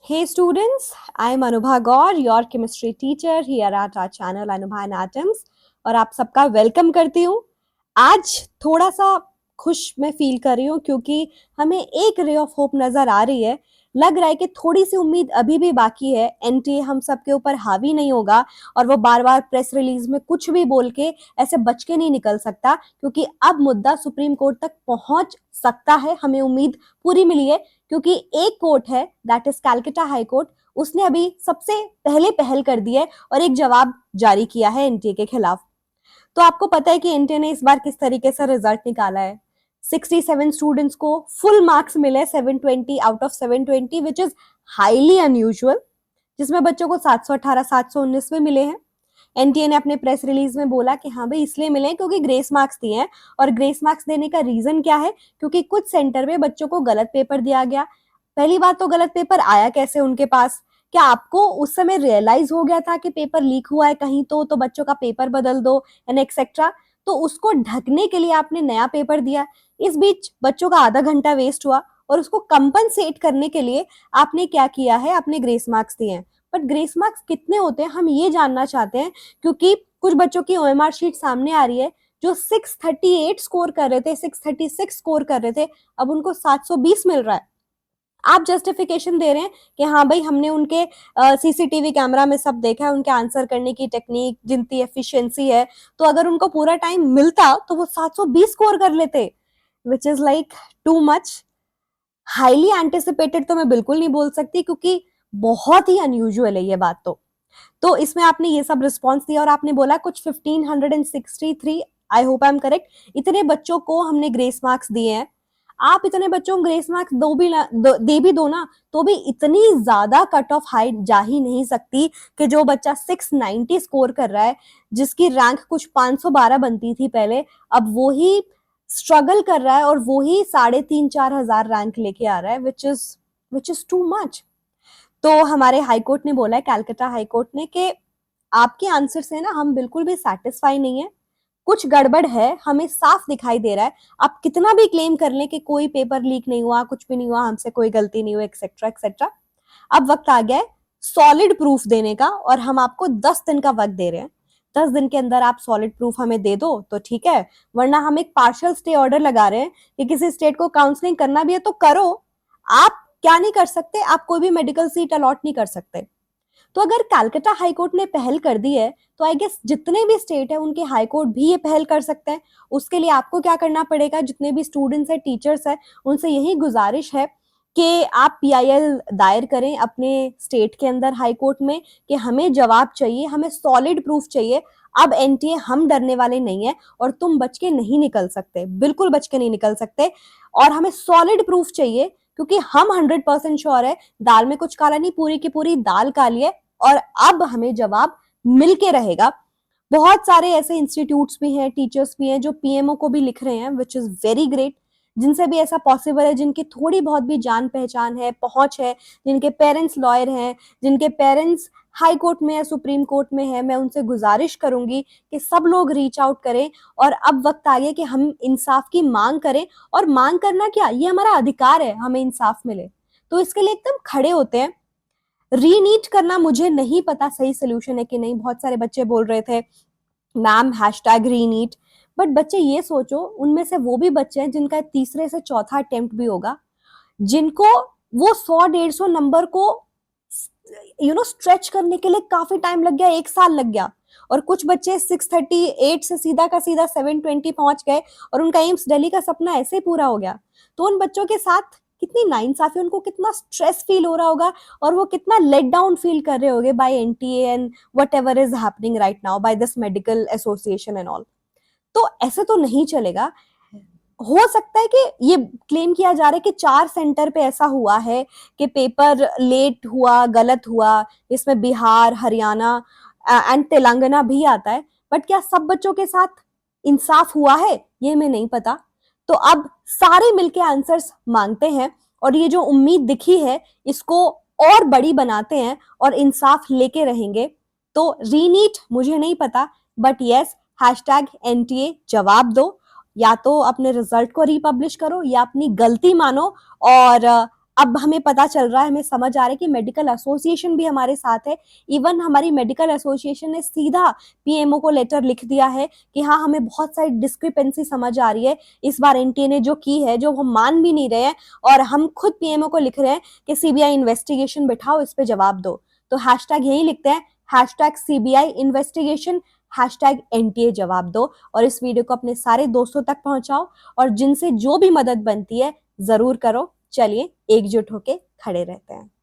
Hey students, I am Anubha Gaur, your chemistry teacher here at our channel Anubha and Atoms और आप सबका welcome करती हूँ। आज थोड़ा सा खुश मैं फील कर रही हूँ क्योंकि हमें एक रे ऑफ होप नजर आ रही है। लग रहा है कि थोड़ी सी उम्मीद अभी भी बाकी है। एनटीए हम सबके ऊपर हावी नहीं होगा और वो बार बार प्रेस रिलीज में कुछ भी बोल के ऐसे बच के नहीं निकल सकता, क्योंकि अब मुद्दा सुप्रीम कोर्ट तक पहुंच सकता है। हमें उम्मीद पूरी मिली है क्योंकि एक कोर्ट है, that is Calcutta high court, उसने अभी सबसे पहले पहल कर दी है और एक जवाब जारी किया है एनटीए के खिलाफ। तो आपको पता है कि एनटीए ने इस बार किस तरीके से रिजल्ट निकाला है। 67 स्टूडेंट्स को फुल मार्क्स मिले, 720 out of 720, which is highly unusual, जिसमें बच्चों को 718 719 में मिले हैं। एनटीए ने अपने प्रेस रिलीज में बोला कि हाँ भाई इसलिए मिले क्योंकि ग्रेस मार्क्स दिए हैं, और ग्रेस मार्क्स देने का रीजन क्या है, क्योंकि कुछ सेंटर में बच्चों को गलत पेपर दिया गया। पहली बात तो गलत पेपर आया कैसे उनके पास? क्या आपको उस समय रियलाइज हो गया था कि पेपर लीक हुआ है कहीं तो बच्चों का पेपर बदल दो एंड एक्सेट्रा? तो उसको ढकने के लिए आपने नया पेपर दिया। इस बीच बच्चों का आधा घंटा वेस्ट हुआ और उसको कंपनसेट करने के लिए आपने क्या किया है, आपने ग्रेस मार्क्स दिए हैं। बट ग्रेस मार्क्स कितने होते हैं हम ये जानना चाहते हैं, क्योंकि कुछ बच्चों की ओएमआर शीट सामने आ रही है जो 638 स्कोर कर रहे थे, 636 स्कोर कर रहे थे, अब उनको 720 मिल रहा है। आप जस्टिफिकेशन दे रहे हैं कि हाँ भाई हमने उनके सीसीटीवी कैमरा में सब देखा है, उनके आंसर करने की टेक्निक, जिनकी एफिशिएंसी है, तो अगर उनको पूरा टाइम मिलता तो वो 720 स्कोर कर लेते, which is like too much. Highly anticipated तो मैं बिल्कुल नहीं बोल सकती, क्योंकि बहुत ही अनयूजुअल है ये बात। तो इसमें आपने ये सब रिस्पॉन्स दिया और आपने बोला कुछ 1563, I hope I am correct, इतने बच्चों को हमने ग्रेस मार्क्स दिए हैं। आप इतने बच्चों को ग्रेस मार्क्स दे भी दो ना, तो भी इतनी ज्यादा कट ऑफ हाइट जा ही नहीं सकती कि जो बच्चा 690 स्कोर कर रहा है, जिसकी रैंक कुछ 512 बनती थी पहले, अब वो ही स्ट्रगल कर रहा है और वो ही 3,500-4,000 रैंक लेके आ रहा है, विच इज टू मच। तो हमारे हाई कोर्ट ने बोला है, कैलकाटा हाई कोर्ट ने, कि आपके आंसर से ना हम बिल्कुल भी सेटिस्फाई नहीं है, कुछ गड़बड़ है, हमें साफ दिखाई दे रहा है। आप कितना भी क्लेम कर लें कि कोई पेपर लीक नहीं हुआ, कुछ भी नहीं हुआ, हमसे कोई गलती नहीं हुई, एक्सेट्रा एक्सेट्रा, अब वक्त आ गया है सॉलिड प्रूफ देने का, और हम आपको 10 दिन का वक्त दे रहे हैं। 10 दिन के अंदर आप सॉलिड प्रूफ हमें दे दो तो ठीक है, वरना हम एक पार्शियल स्टे ऑर्डर लगा रहे हैं कि किसी स्टेट को काउंसलिंग करना भी है तो करो। आप क्या नहीं कर सकते? आप कोई भी मेडिकल सीट अलॉट नहीं कर सकते। तो अगर कैलकाटा हाई कोर्ट ने पहल कर दी है, तो आई गेस जितने भी स्टेट है उनके हाई कोर्ट भी ये पहल कर सकते हैं। उसके लिए आपको क्या करना पड़ेगा, जितने भी स्टूडेंट्स है, टीचर्स है, उनसे यही गुजारिश है कि आप पीआईएल दायर करें अपने स्टेट के अंदर हाई कोर्ट में कि हमें जवाब चाहिए, हमें सॉलिड प्रूफ चाहिए। अब एनटीए हम डरने वाले नहीं है और तुम बच के नहीं निकल सकते, बिल्कुल बच के नहीं निकल सकते, और हमें सॉलिड प्रूफ चाहिए, क्योंकि हम 100% श्योर है दाल में कुछ काला नहीं, पूरी की पूरी दाल काली है, और अब हमें जवाब मिल के रहेगा। बहुत सारे ऐसे इंस्टीट्यूट्स भी हैं, टीचर्स भी हैं जो पीएमओ को भी लिख रहे हैं, विच इज वेरी ग्रेट। जिनसे भी ऐसा पॉसिबल है, जिनकी थोड़ी बहुत भी जान पहचान है, पहुंच है, जिनके पेरेंट्स लॉयर हैं, जिनके पेरेंट्स हाई कोर्ट में या सुप्रीम कोर्ट में है, मैं उनसे गुजारिश करूंगी कि सब लोग रीच आउट करें। और अब वक्त आ गया कि हम इंसाफ की मांग करें, और मांग करना क्या, ये हमारा अधिकार है, हमें इंसाफ मिले, तो इसके लिए एकदम खड़े होते हैं। रीनीट करना मुझे नहीं पता सही सोल्यूशन है कि नहीं। बहुत सारे बच्चे बोल रहे थे मैम हैशटैग रीनीट, बट बच्चे ये सोचो, उनमें से वो भी बच्चे हैं जिनका तीसरे से चौथा अटेम्प्ट भी होगा, जिनको वो 100-150 नंबर को स्ट्रेच करने के लिए काफी टाइम लग गया, 1 साल लग गया। और कुछ बच्चे 638 से सीधा का सीधा 720 पहुंच गए और उनका एम्स दिल्ली का सपना ऐसे ही पूरा हो गया। तो उन बच्चों के साथ कितनी नाइंसाफी, उनको कितना स्ट्रेस फील हो रहा होगा, और वो कितना लेट डाउन फील कर रहे होंगे by NTA and whatever is happening right now by this medical association and all. तो ऐसे तो नहीं चलेगा। हो सकता है कि ये क्लेम किया जा रहा है कि 4 सेंटर पे ऐसा हुआ है कि पेपर लेट हुआ, गलत हुआ, इसमें बिहार, हरियाणा एंड तेलंगाना भी आता है, बट क्या सब बच्चों के साथ इंसाफ हुआ है, ये मैं नहीं पता। तो अब सारे मिलके आंसर्स मांगते हैं, और ये जो उम्मीद दिखी है इसको और बड़ी बनाते हैं और इंसाफ लेके रहेंगे। तो रीनीट मुझे नहीं पता, बट यस, हैशटैग एनटीए जवाब दो, या तो अपने रिजल्ट को रिपब्लिश करो या अपनी गलती मानो और अब हमें पता चल रहा है, हमें समझ आ रहा है कि मेडिकल एसोसिएशन भी हमारे साथ है। इवन हमारी मेडिकल एसोसिएशन ने सीधा पीएमओ को लेटर लिख दिया है कि हाँ, हमें बहुत सारी डिस्क्रिपेंसी समझ आ रही है इस बार एनटीए ने जो की है, जो हम मान भी नहीं रहे हैं, और हम खुद पीएमओ को लिख रहे हैं कि सीबीआई इन्वेस्टिगेशन बिठाओ, इस पे जवाब दो। तो हैशटैग यही लिखते हैं, hashtag CBI investigation, hashtag NTA जवाब दो, और इस वीडियो को अपने सारे दोस्तों तक पहुंचाओ, और जिनसे जो भी मदद बनती है जरूर करो। चलिए एकजुट होके खड़े रहते हैं।